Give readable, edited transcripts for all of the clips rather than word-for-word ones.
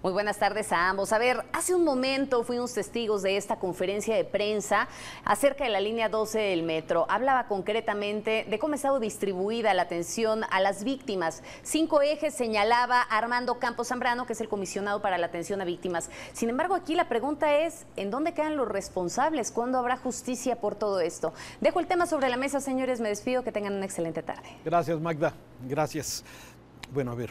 Muy buenas tardes a ambos. A ver, hace un momento fuimos testigos de esta conferencia de prensa acerca de la línea 12 del metro. Hablaba concretamente de cómo ha estado distribuida la atención a las víctimas. 5 ejes señalaba Armando Campos Zambrano, que es el comisionado para la atención a víctimas. Sin embargo, aquí la pregunta es, ¿en dónde quedan los responsables? ¿Cuándo habrá justicia por todo esto? Dejo el tema sobre la mesa, señores. Me despido. Que tengan una excelente tarde. Gracias, Magda. Gracias. Bueno, a ver,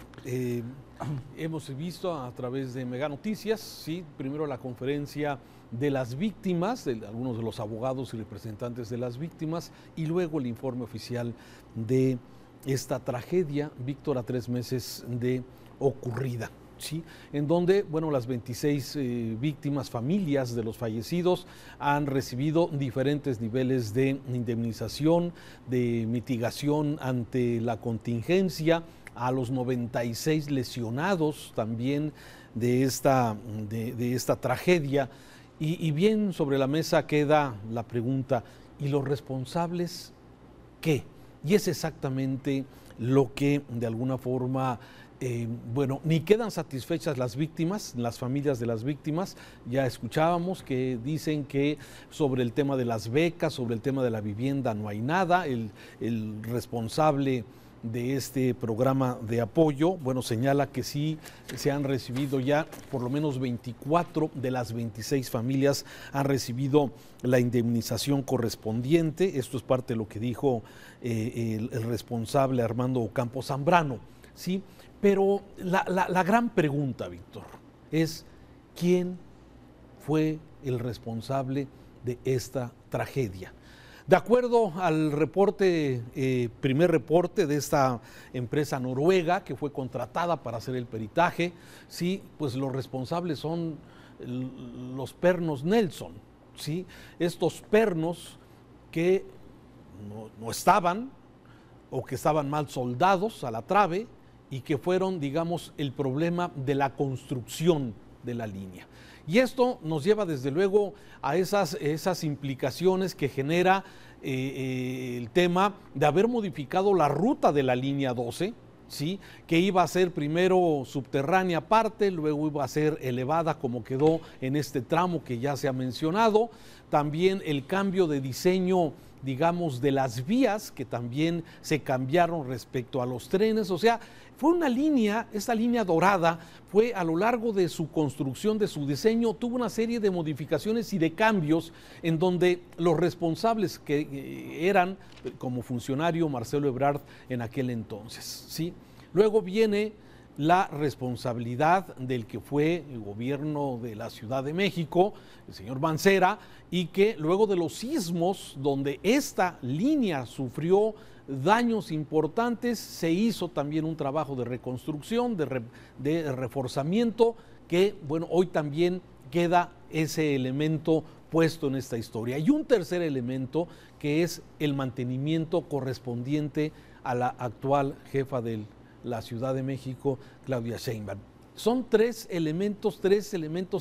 hemos visto a través de Mega Noticias, sí, primero la conferencia de las víctimas, de algunos de los abogados y representantes de las víctimas, y luego el informe oficial de esta tragedia, Víctor, a 3 meses de ocurrida. Sí, en donde, bueno, las 26 víctimas, familias de los fallecidos han recibido diferentes niveles de indemnización, de mitigación ante la contingencia, a los 96 lesionados también de esta tragedia. Y bien sobre la mesa queda la pregunta, ¿y los responsables qué? Y es exactamente lo que de alguna forma, bueno, ni quedan satisfechas las víctimas, las familias de las víctimas. Ya escuchábamos que dicen que sobre el tema de las becas, sobre el tema de la vivienda no hay nada. El responsable de este programa de apoyo, bueno, señala que sí se han recibido ya por lo menos 24 de las 26 familias han recibido la indemnización correspondiente. Esto es parte de lo que dijo el responsable Armando Campos Zambrano, ¿sí? Pero la gran pregunta, Víctor, es ¿quién fue el responsable de esta tragedia? De acuerdo al reporte, primer reporte de esta empresa noruega que fue contratada para hacer el peritaje, sí, pues los responsables son los pernos Nelson, ¿sí? Estos pernos que no estaban o que estaban mal soldados a la trave y que fueron, digamos, el problema de la construcción de la línea. Y esto nos lleva desde luego a esas implicaciones que genera el tema de haber modificado la ruta de la línea 12, ¿sí? Que iba a ser primero subterránea aparte, luego iba a ser elevada como quedó en este tramo que ya se ha mencionado. También el cambio de diseño, digamos, de las vías que también se cambiaron respecto a los trenes. O sea, fue una línea, esta línea dorada fue a lo largo de su construcción, de su diseño, tuvo una serie de modificaciones y de cambios en donde los responsables que eran como funcionario Marcelo Ebrard en aquel entonces, ¿sí? Luego viene la responsabilidad del que fue el gobierno de la Ciudad de México, el señor Mancera, y que luego de los sismos donde esta línea sufrió daños importantes, se hizo también un trabajo de reconstrucción, de reforzamiento, que bueno, hoy también queda ese elemento puesto en esta historia. Y un tercer elemento que es el mantenimiento correspondiente a la actual jefa de la Ciudad de México, Claudia Sheinbaum. Son tres elementos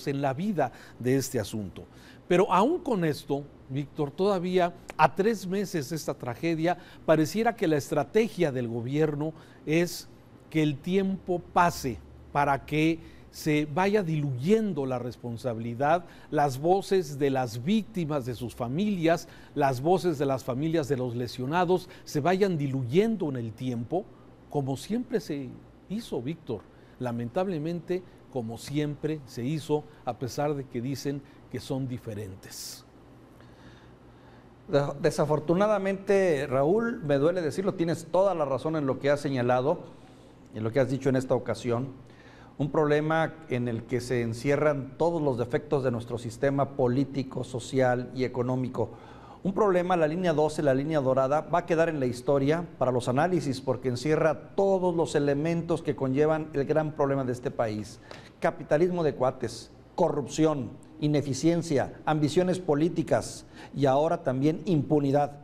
en la vida de este asunto. Pero aún con esto, Víctor, todavía a 3 meses de esta tragedia, pareciera que la estrategia del gobierno es que el tiempo pase para que se vaya diluyendo la responsabilidad, las voces de las víctimas, de sus familias, las voces de las familias de los lesionados se vayan diluyendo en el tiempo, como siempre se hizo, Víctor. Lamentablemente, como siempre se hizo, a pesar de que dicen que son diferentes. Desafortunadamente, Raúl, me duele decirlo, tienes toda la razón en lo que has señalado, en lo que has dicho en esta ocasión. Un problema en el que se encierran todos los defectos de nuestro sistema político, social y económico. Un problema, la línea 12, la línea dorada, va a quedar en la historia para los análisis porque encierra todos los elementos que conllevan el gran problema de este país. Capitalismo de cuates, corrupción, ineficiencia, ambiciones políticas y ahora también impunidad.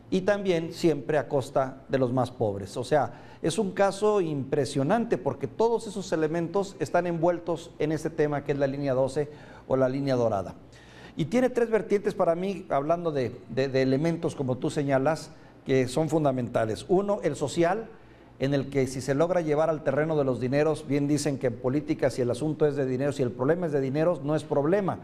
Y también siempre a costa de los más pobres. O sea, es un caso impresionante porque todos esos elementos están envueltos en este tema que es la línea 12 o la línea dorada. Y tiene 3 vertientes para mí, hablando de elementos como tú señalas, que son fundamentales. Uno, el social, en el que si se logra llevar al terreno de los dineros, bien dicen que en política si el asunto es de dinero, si el problema es de dinero, no es problema.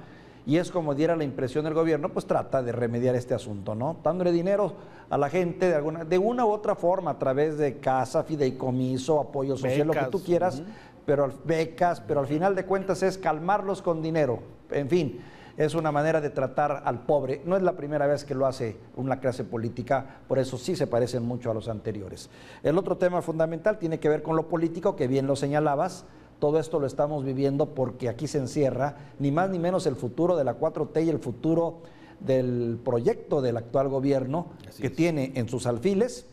Y es como diera la impresión del gobierno, pues trata de remediar este asunto, ¿no? Dándole dinero a la gente de una u otra forma, a través de casa, fideicomiso, apoyo social, becas, lo que tú quieras, pero becas, pero al final de cuentas es calmarlos con dinero. En fin, es una manera de tratar al pobre. No es la primera vez que lo hace una clase política, por eso sí se parecen mucho a los anteriores. El otro tema fundamental tiene que ver con lo político, que bien lo señalabas. Todo esto lo estamos viviendo porque aquí se encierra ni más ni menos el futuro de la 4T y el futuro del proyecto del actual gobierno, que tiene en sus alfiles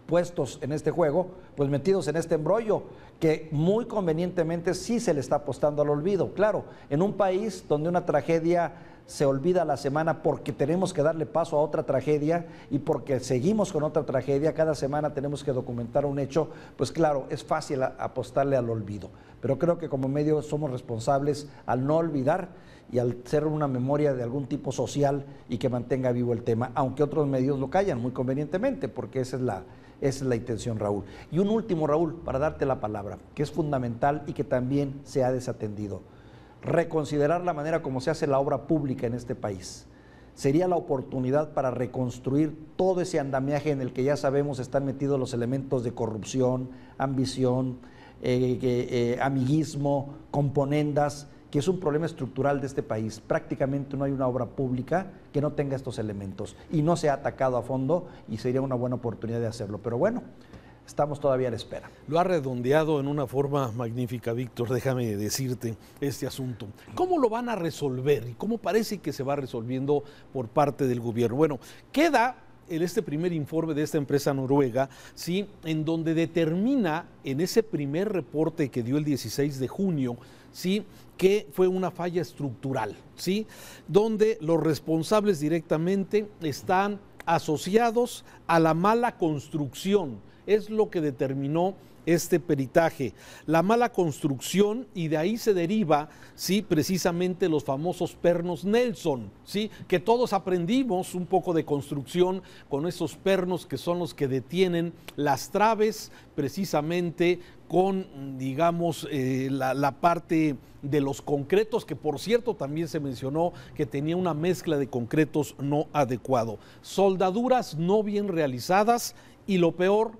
puestos en este juego, pues metidos en este embrollo, que muy convenientemente sí se le está apostando al olvido. Claro, en un país donde una tragedia se olvida a la semana porque tenemos que darle paso a otra tragedia y porque seguimos con otra tragedia, cada semana tenemos que documentar un hecho, pues claro, es fácil apostarle al olvido. Pero creo que como medio somos responsables al no olvidar y al ser una memoria de algún tipo social y que mantenga vivo el tema, aunque otros medios lo callan muy convenientemente, porque esa es la intención, Raúl. Y un último, Raúl, para darte la palabra, que es fundamental y que también se ha desatendido. Reconsiderar la manera como se hace la obra pública en este país. Sería la oportunidad para reconstruir todo ese andamiaje en el que ya sabemos están metidos los elementos de corrupción, ambición, amiguismo, componendas, que es un problema estructural de este país. Prácticamente no hay una obra pública que no tenga estos elementos y no se ha atacado a fondo y sería una buena oportunidad de hacerlo. Pero bueno, estamos todavía a la espera. Lo ha redondeado en una forma magnífica, Víctor, déjame decirte este asunto. ¿Cómo lo van a resolver y cómo parece que se va resolviendo por parte del gobierno? Bueno, queda en este primer informe de esta empresa noruega, ¿sí?, en donde determina en ese primer reporte que dio el 16 de junio, ¿sí?, que fue una falla estructural, ¿sí?, donde los responsables directamente están asociados a la mala construcción. Es lo que determinó este peritaje, la mala construcción, y de ahí se deriva, sí, precisamente los famosos pernos Nelson, sí, que todos aprendimos un poco de construcción con esos pernos que son los que detienen las traves, precisamente con, digamos, la parte de los concretos, que por cierto también se mencionó que tenía una mezcla de concretos no adecuado, soldaduras no bien realizadas y lo peor,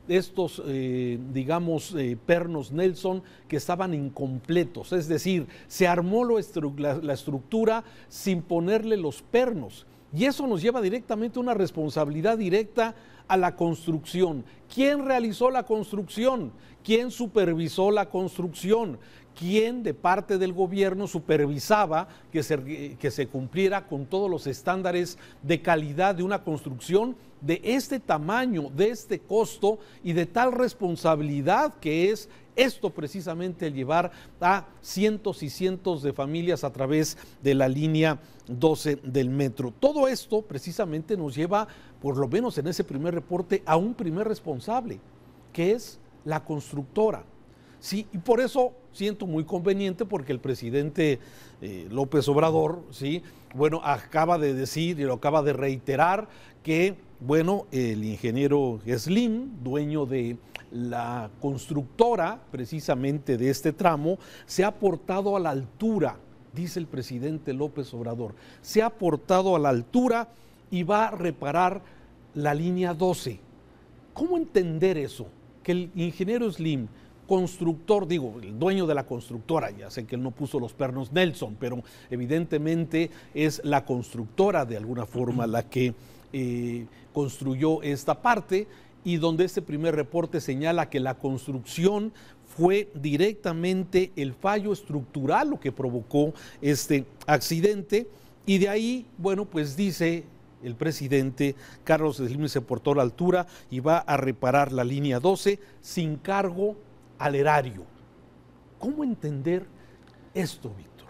estos, digamos, pernos Nelson que estaban incompletos, es decir, se armó la estructura sin ponerle los pernos, y eso nos lleva directamente a una responsabilidad directa a la construcción. ¿Quién realizó la construcción? ¿Quién supervisó la construcción? ¿Quién de parte del gobierno supervisaba que se cumpliera con todos los estándares de calidad de una construcción de este tamaño, de este costo y de tal responsabilidad que es esto precisamente, el llevar a cientos y cientos de familias a través de la línea 12 del metro? Todo esto precisamente nos lleva, por lo menos en ese primer reporte, a un primer responsable, que es la constructora. Sí, y por eso siento muy conveniente, porque el presidente López Obrador, sí, bueno, acaba de decir y lo acaba de reiterar que, bueno, el ingeniero Slim, dueño de la constructora precisamente de este tramo, se ha portado a la altura, dice el presidente López Obrador, se ha portado a la altura y va a reparar la línea 12. ¿Cómo entender eso? Que el ingeniero Slim, constructor, digo, el dueño de la constructora, ya sé que él no puso los pernos Nelson, pero evidentemente es la constructora de alguna forma la que construyó esta parte, y donde este primer reporte señala que la construcción fue directamente el fallo estructural lo que provocó este accidente, y de ahí, bueno, pues dice el presidente, Carlos Slim se portó a la altura y va a reparar la línea 12 sin cargo al erario. ¿Cómo entender esto, Víctor?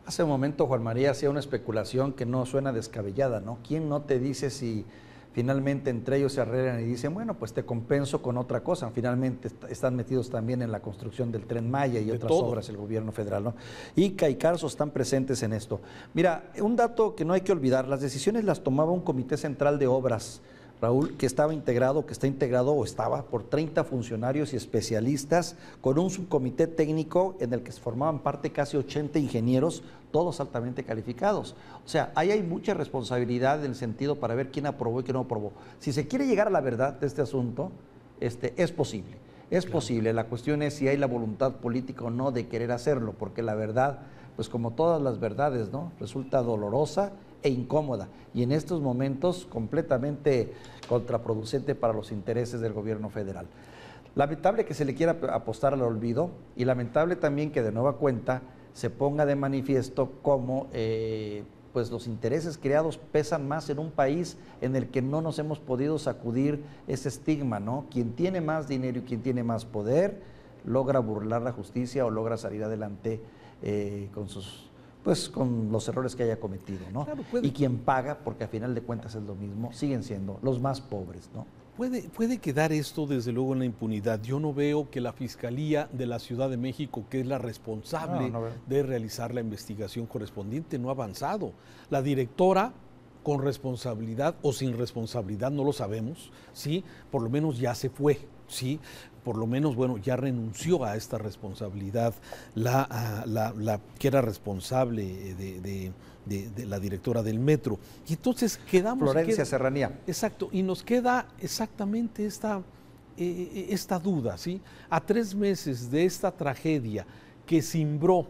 Hace un momento Juan María hacía una especulación que no suena descabellada, ¿no? ¿Quién no te dice si finalmente entre ellos se arreglan y dicen, bueno, pues te compenso con otra cosa? Finalmente están metidos también en la construcción del Tren Maya y otras obras el gobierno federal, ¿no? ICA y Carso están presentes en esto. Mira, un dato que no hay que olvidar, las decisiones las tomaba un comité central de obras Raúl, que estaba integrado, que está integrado o estaba por 30 funcionarios y especialistas con un subcomité técnico en el que se formaban parte casi 80 ingenieros, todos altamente calificados. O sea, ahí hay mucha responsabilidad en el sentido para ver quién aprobó y quién no aprobó. Si se quiere llegar a la verdad de este asunto, es posible. Es posible. La cuestión es si hay la voluntad política o no de querer hacerlo, porque la verdad, pues como todas las verdades, ¿no?, resulta dolorosa e incómoda, y en estos momentos completamente contraproducente para los intereses del gobierno federal. Lamentable que se le quiera apostar al olvido, y lamentable también que de nueva cuenta se ponga de manifiesto cómo pues los intereses creados pesan más en un país en el que no nos hemos podido sacudir ese estigma, ¿no? Quien tiene más dinero y quien tiene más poder logra burlar la justicia o logra salir adelante con los errores que haya cometido, ¿no? Claro, y quien paga, porque a final de cuentas es lo mismo, siguen siendo los más pobres, ¿no? Puede quedar esto desde luego en la impunidad. Yo no veo que la Fiscalía de la Ciudad de México, que es la responsable de realizar la investigación correspondiente, no ha avanzado. La directora, con responsabilidad o sin responsabilidad, no lo sabemos, ¿sí? Por lo menos ya se fue, ¿sí? Por lo menos, bueno, ya renunció a esta responsabilidad la que era responsable de la directora del metro. Y entonces quedamos... Florencia Serranía. Exacto, y nos queda exactamente esta duda, ¿sí? A 3 meses de esta tragedia que cimbró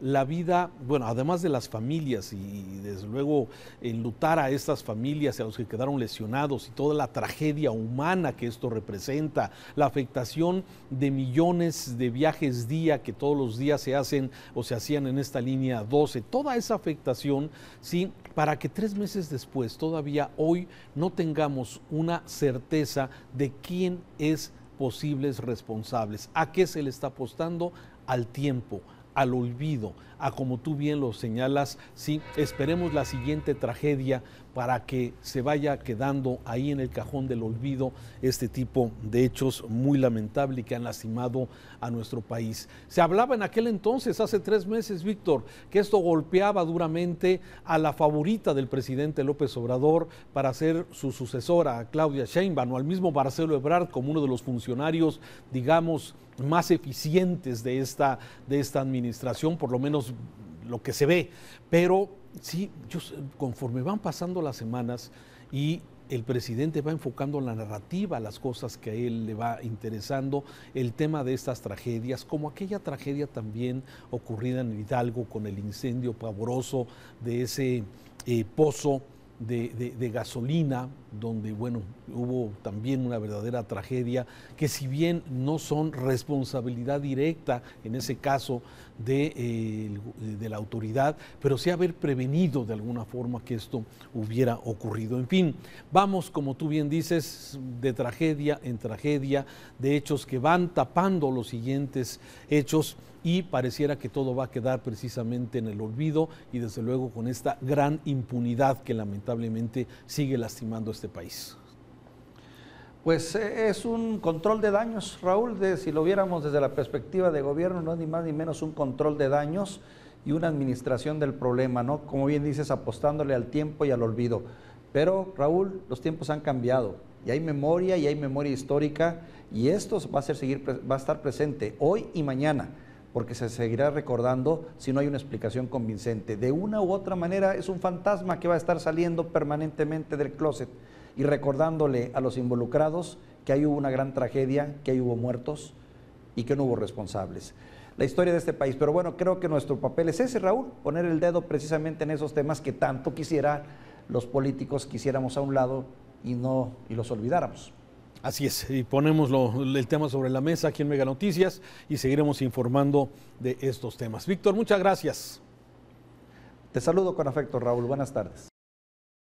la vida, bueno, además de las familias y desde luego enlutar a estas familias y a los que quedaron lesionados y toda la tragedia humana que esto representa, la afectación de millones de viajes día que todos los días se hacen o se hacían en esta línea 12, toda esa afectación, sí, para que 3 meses después, todavía hoy, no tengamos una certeza de quién es posibles responsables, a qué se le está apostando, al tiempo, al olvido, a como tú bien lo señalas, sí, esperemos la siguiente tragedia para que se vaya quedando ahí en el cajón del olvido este tipo de hechos muy lamentables y que han lastimado a nuestro país. Se hablaba en aquel entonces, hace 3 meses, Víctor, que esto golpeaba duramente a la favorita del presidente López Obrador para ser su sucesora, a Claudia Sheinbaum, o al mismo Marcelo Ebrard como uno de los funcionarios, digamos, más eficientes de esta administración, por lo menos lo que se ve. Pero sí, conforme van pasando las semanas y el presidente va enfocando la narrativa, las cosas que a él le va interesando, el tema de estas tragedias, como aquella tragedia también ocurrida en Hidalgo con el incendio pavoroso de ese pozo de gasolina, donde, bueno, hubo también una verdadera tragedia, que si bien no son responsabilidad directa, en ese caso, de la autoridad, pero sí haber prevenido de alguna forma que esto hubiera ocurrido. En fin, vamos, como tú bien dices, de tragedia en tragedia, de hechos que van tapando los siguientes hechos, y pareciera que todo va a quedar precisamente en el olvido y desde luego con esta gran impunidad que lamentablemente sigue lastimando a este país. Pues es un control de daños, Raúl, si lo viéramos desde la perspectiva de gobierno, no es ni más ni menos un control de daños y una administración del problema, ¿no? Como bien dices, apostándole al tiempo y al olvido. Pero, Raúl, los tiempos han cambiado y hay memoria histórica, y esto va a estar presente hoy y mañana, porque se seguirá recordando si no hay una explicación convincente. De una u otra manera es un fantasma que va a estar saliendo permanentemente del closet y recordándole a los involucrados que ahí hubo una gran tragedia, que ahí hubo muertos y que no hubo responsables. La historia de este país, pero bueno, creo que nuestro papel es ese, Raúl, poner el dedo precisamente en esos temas que tanto los políticos quisiéramos a un lado y los olvidáramos. Así es, y ponemos el tema sobre la mesa aquí en Mega Noticias y seguiremos informando de estos temas. Víctor, muchas gracias. Te saludo con afecto, Raúl. Buenas tardes.